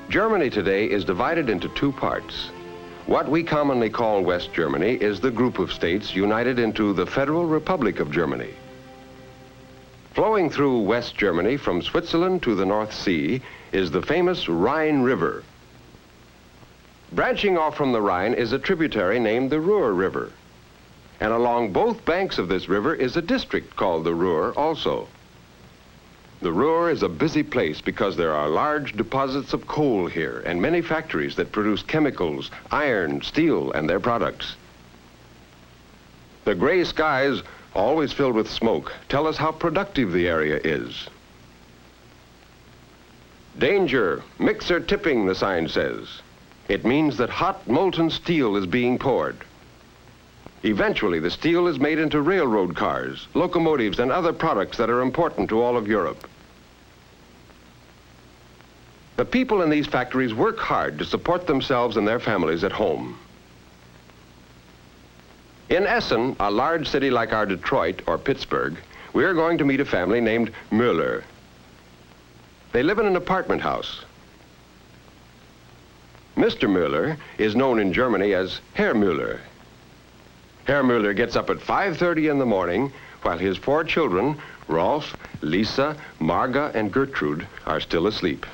Germany today is divided into two parts. What we commonly call West Germany is the group of states united into the Federal Republic of Germany. Flowing through West Germany from Switzerland to the North Sea is the famous Rhine River. Branching off from the Rhine is a tributary named the Ruhr River. And along both banks of this river is a district called the Ruhr also. The Ruhr is a busy place because there are large deposits of coal here and many factories that produce chemicals, iron, steel, and their products. The gray skies, always filled with smoke, tell us how productive the area is. Danger, mixer tipping, the sign says. It means that hot molten steel is being poured. Eventually, the steel is made into railroad cars, locomotives, and other products that are important to all of Europe. The people in these factories work hard to support themselves and their families at home. In Essen, a large city like our Detroit or Pittsburgh, we are going to meet a family named Müller. They live in an apartment house. Mr. Müller is known in Germany as Herr Müller. Herr Müller gets up at 5:30 in the morning while his 4 children, Rolf, Lisa, Marga, and Gertrude, are still asleep.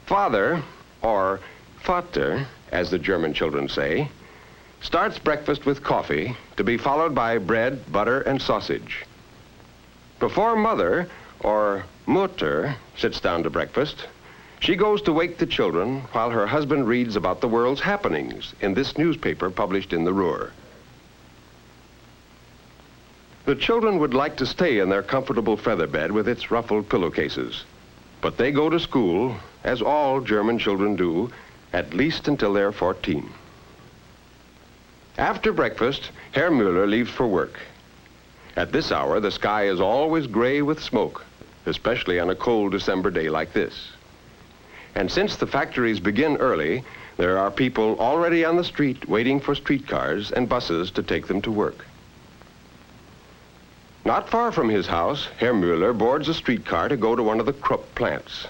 Father, or Vater, as the German children say, starts breakfast with coffee to be followed by bread, butter, and sausage. Before Mother, or Mutter, sits down to breakfast, she goes to wake the children while her husband reads about the world's happenings in this newspaper published in the Ruhr. The children would like to stay in their comfortable feather bed with its ruffled pillowcases, but they go to school, as all German children do, at least until they're 14. After breakfast, Herr Müller leaves for work. At this hour, the sky is always gray with smoke, especially on a cold December day like this. And since the factories begin early, there are people already on the street waiting for streetcars and buses to take them to work. Not far from his house, Herr Müller boards a streetcar to go to one of the Krupp plants.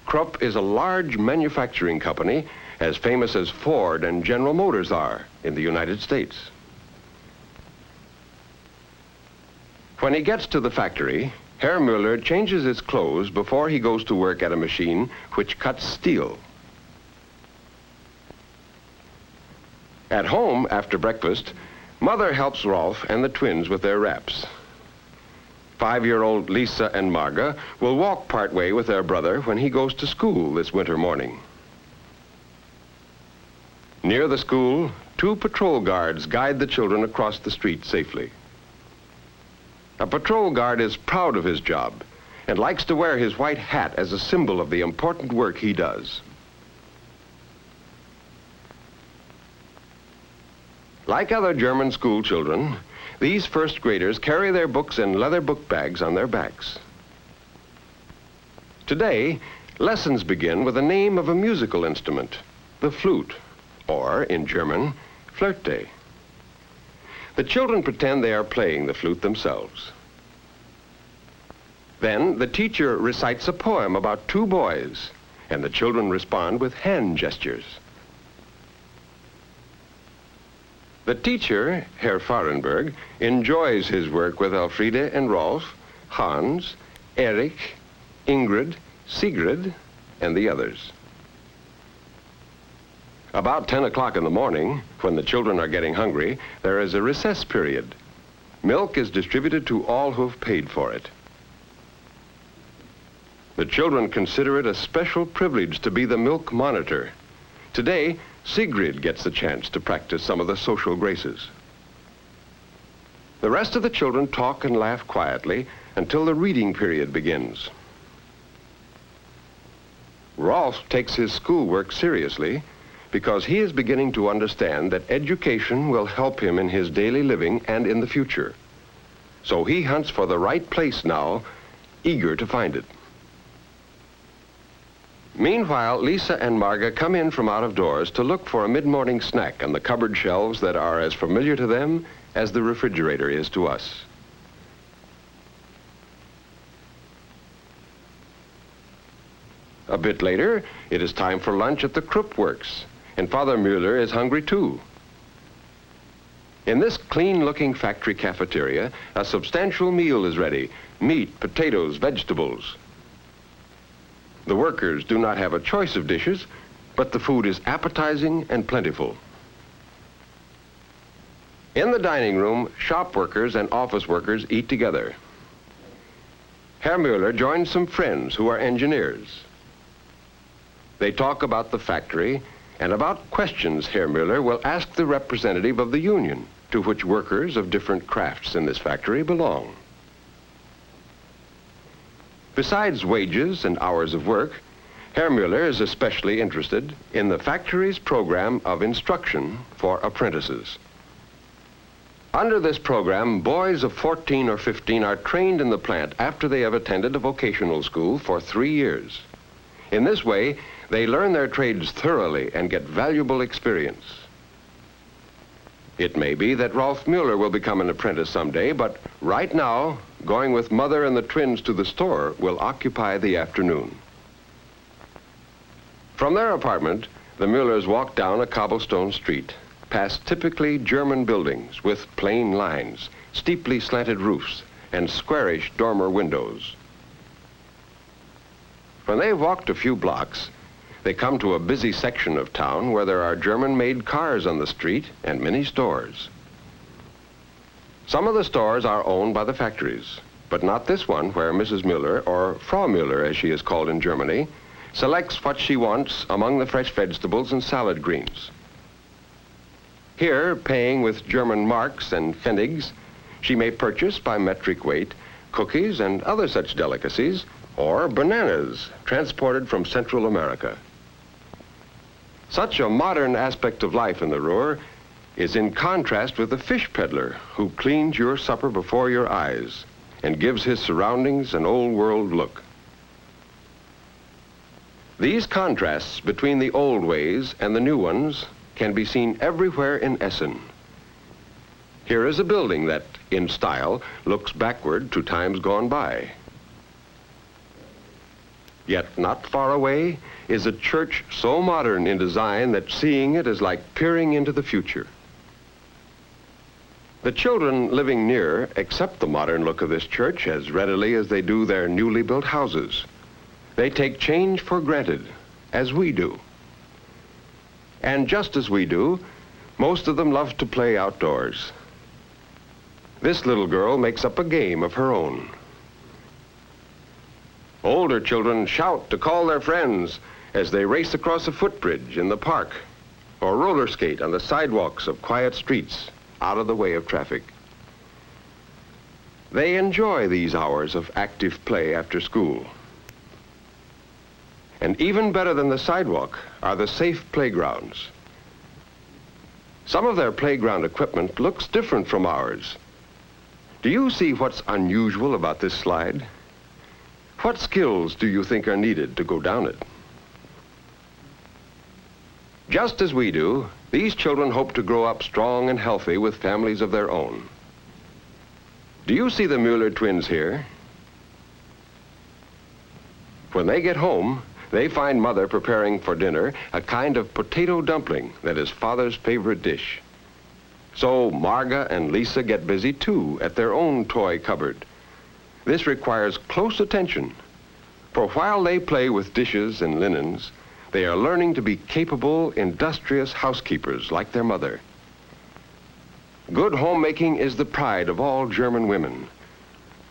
Krupp is a large manufacturing company as famous as Ford and General Motors are in the United States. When he gets to the factory, Herr Müller changes his clothes before he goes to work at a machine which cuts steel. At home, after breakfast, Mother helps Rolf and the twins with their wraps. 5-year-old Lisa and Marga will walk part way with their brother when he goes to school this winter morning. Near the school, 2 patrol guards guide the children across the street safely. A patrol guard is proud of his job and likes to wear his white hat as a symbol of the important work he does. Like other German school children, these first graders carry their books in leather book bags on their backs. Today, lessons begin with the name of a musical instrument, the flute, or in German, Flöte. The children pretend they are playing the flute themselves. Then the teacher recites a poem about 2 boys, and the children respond with hand gestures. The teacher, Herr Fahrenberg, enjoys his work with Elfriede and Rolf, Hans, Erich, Ingrid, Sigrid, and the others. About 10 o'clock in the morning, when the children are getting hungry, there is a recess period. Milk is distributed to all who have paid for it. The children consider it a special privilege to be the milk monitor. Today, Sigrid gets the chance to practice some of the social graces. The rest of the children talk and laugh quietly until the reading period begins. Rolf takes his schoolwork seriously because he is beginning to understand that education will help him in his daily living and in the future. So he hunts for the right place now, eager to find it. Meanwhile, Lisa and Marga come in from out of doors to look for a mid-morning snack on the cupboard shelves that are as familiar to them as the refrigerator is to us. A bit later, it is time for lunch at the Krupp works, and Father Müller is hungry too. In this clean-looking factory cafeteria, a substantial meal is ready: meat, potatoes, vegetables. The workers do not have a choice of dishes, but the food is appetizing and plentiful. In the dining room, shop workers and office workers eat together. Herr Müller joins some friends who are engineers. They talk about the factory and about questions Herr Müller will ask the representative of the union, to which workers of different crafts in this factory belong. Besides wages and hours of work, Herr Müller is especially interested in the factory's program of instruction for apprentices. Under this program, boys of 14 or 15 are trained in the plant after they have attended a vocational school for 3 years. In this way, they learn their trades thoroughly and get valuable experience. It may be that Rolf Müller will become an apprentice someday, but right now, going with Mother and the twins to the store will occupy the afternoon. From their apartment, the Müllers walk down a cobblestone street, past typically German buildings with plain lines, steeply slanted roofs, and squarish dormer windows. When they've walked a few blocks, they come to a busy section of town where there are German-made cars on the street and many stores. Some of the stores are owned by the factories, but not this one, where Mrs. Müller, or Frau Müller as she is called in Germany, selects what she wants among the fresh vegetables and salad greens. Here, paying with German marks and pfennigs, she may purchase by metric weight cookies and other such delicacies, or bananas transported from Central America. Such a modern aspect of life in the Ruhr is in contrast with the fish peddler who cleans your supper before your eyes and gives his surroundings an old-world look. These contrasts between the old ways and the new ones can be seen everywhere in Essen. Here is a building that, in style, looks backward to times gone by. Yet not far away is a church so modern in design that seeing it is like peering into the future. The children living near accept the modern look of this church as readily as they do their newly built houses. They take change for granted, as we do. And just as we do, most of them love to play outdoors. This little girl makes up a game of her own. Older children shout to call their friends as they race across a footbridge in the park or roller skate on the sidewalks of quiet streets out of the way of traffic. They enjoy these hours of active play after school. And even better than the sidewalk are the safe playgrounds. Some of their playground equipment looks different from ours. Do you see what's unusual about this slide? What skills do you think are needed to go down it? Just as we do, these children hope to grow up strong and healthy with families of their own. Do you see the Müller twins here? When they get home, they find Mother preparing for dinner a kind of potato dumpling that is Father's favorite dish. So Marga and Lisa get busy too at their own toy cupboard. This requires close attention, for while they play with dishes and linens, they are learning to be capable, industrious housekeepers like their mother. Good homemaking is the pride of all German women.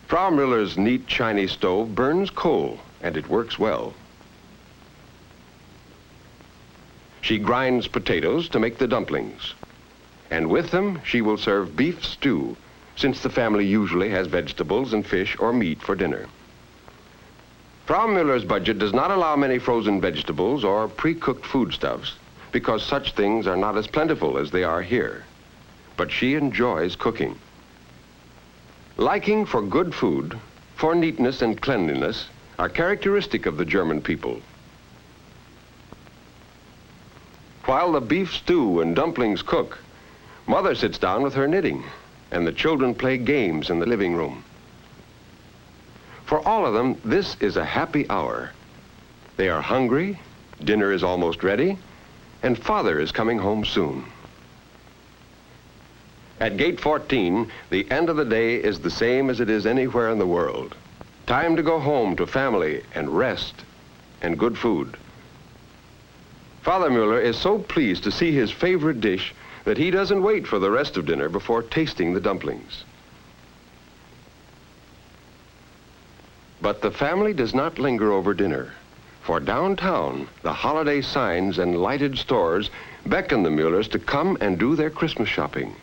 Frau Müller's neat Chinese stove burns coal, and it works well. She grinds potatoes to make the dumplings, and with them she will serve beef stew, since the family usually has vegetables and fish or meat for dinner. Frau Müller's budget does not allow many frozen vegetables or pre-cooked foodstuffs because such things are not as plentiful as they are here. But she enjoys cooking. Liking for good food, for neatness and cleanliness are characteristic of the German people. While the beef stew and dumplings cook, Mother sits down with her knitting, and the children play games in the living room. For all of them, this is a happy hour. They are hungry, dinner is almost ready, and Father is coming home soon. At gate 14, the end of the day is the same as it is anywhere in the world. Time to go home to family and rest and good food. Father Mueller is so pleased to see his favorite dish that he doesn't wait for the rest of dinner before tasting the dumplings. But the family does not linger over dinner, for downtown, the holiday signs and lighted stores beckon the Muellers to come and do their Christmas shopping.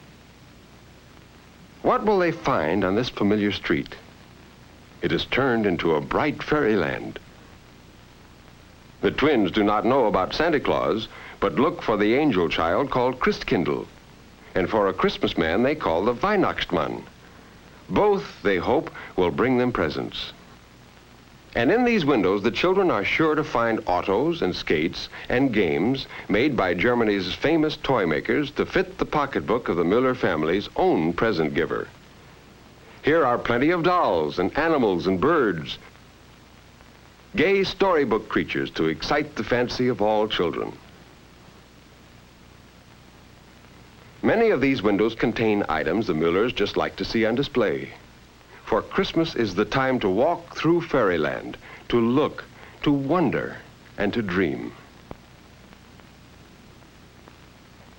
What will they find on this familiar street? It is turned into a bright fairyland. The twins do not know about Santa Claus, but look for the angel child called Christkindl, and for a Christmas man they call the Weihnachtsmann. Both, they hope, will bring them presents. And in these windows, the children are sure to find autos and skates and games made by Germany's famous toy makers to fit the pocketbook of the Mueller family's own present giver. Here are plenty of dolls and animals and birds, gay storybook creatures to excite the fancy of all children. Many of these windows contain items the Muellers just like to see on display. For Christmas is the time to walk through fairyland, to look, to wonder, and to dream.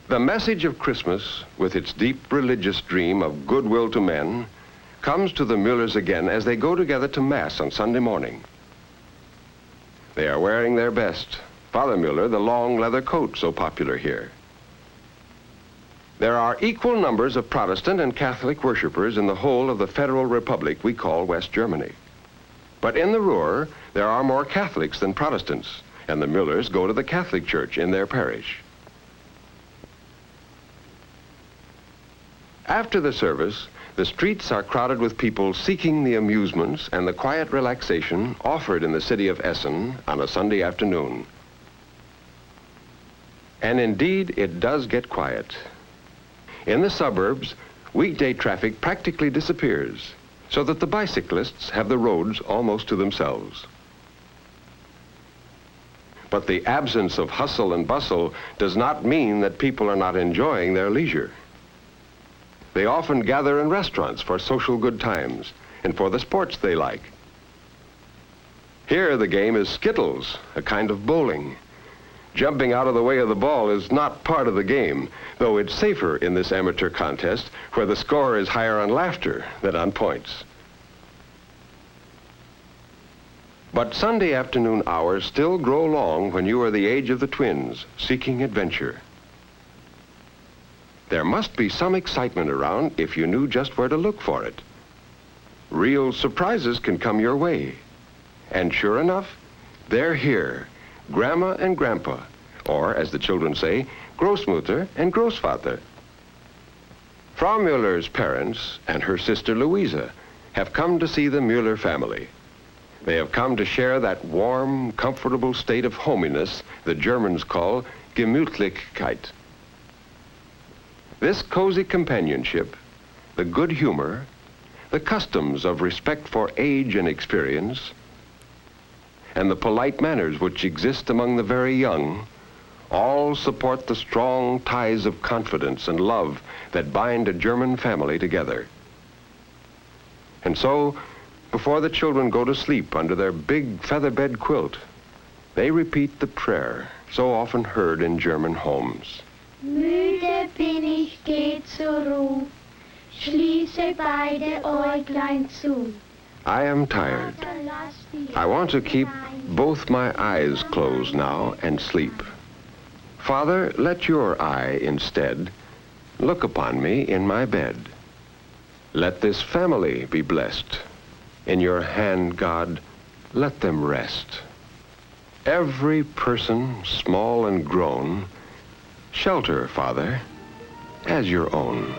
The message of Christmas, with its deep religious dream of goodwill to men, comes to the Muellers again as they go together to Mass on Sunday morning. They are wearing their best. Father Mueller, the long leather coat so popular here. There are equal numbers of Protestant and Catholic worshipers in the whole of the Federal Republic we call West Germany. But in the Ruhr, there are more Catholics than Protestants, and the Muellers go to the Catholic Church in their parish. After the service, the streets are crowded with people seeking the amusements and the quiet relaxation offered in the city of Essen on a Sunday afternoon. And indeed, it does get quiet. In the suburbs, weekday traffic practically disappears, so that the bicyclists have the roads almost to themselves. But the absence of hustle and bustle does not mean that people are not enjoying their leisure. They often gather in restaurants for social good times and for the sports they like. Here the game is skittles, a kind of bowling. Jumping out of the way of the ball is not part of the game, though it's safer in this amateur contest where the score is higher on laughter than on points. But Sunday afternoon hours still grow long when you are the age of the twins, seeking adventure. There must be some excitement around if you knew just where to look for it. Real surprises can come your way. And sure enough, they're here. Grandma and Grandpa, or as the children say, Großmutter and Großvater. Frau Mueller's parents and her sister Louisa have come to see the Mueller family. They have come to share that warm, comfortable state of hominess the Germans call Gemütlichkeit. This cozy companionship, the good humor, the customs of respect for age and experience, and the polite manners which exist among the very young, all support the strong ties of confidence and love that bind a German family together. And so, before the children go to sleep under their big feather bed quilt, they repeat the prayer so often heard in German homes. Müde bin ich, geh zur Ruh, schließe beide Äuglein zu. I am tired. I want to keep both my eyes closed now and sleep. Father, let your eye instead look upon me in my bed. Let this family be blessed. In your hand, God, let them rest. Every person, small and grown, shelter, Father, as your own.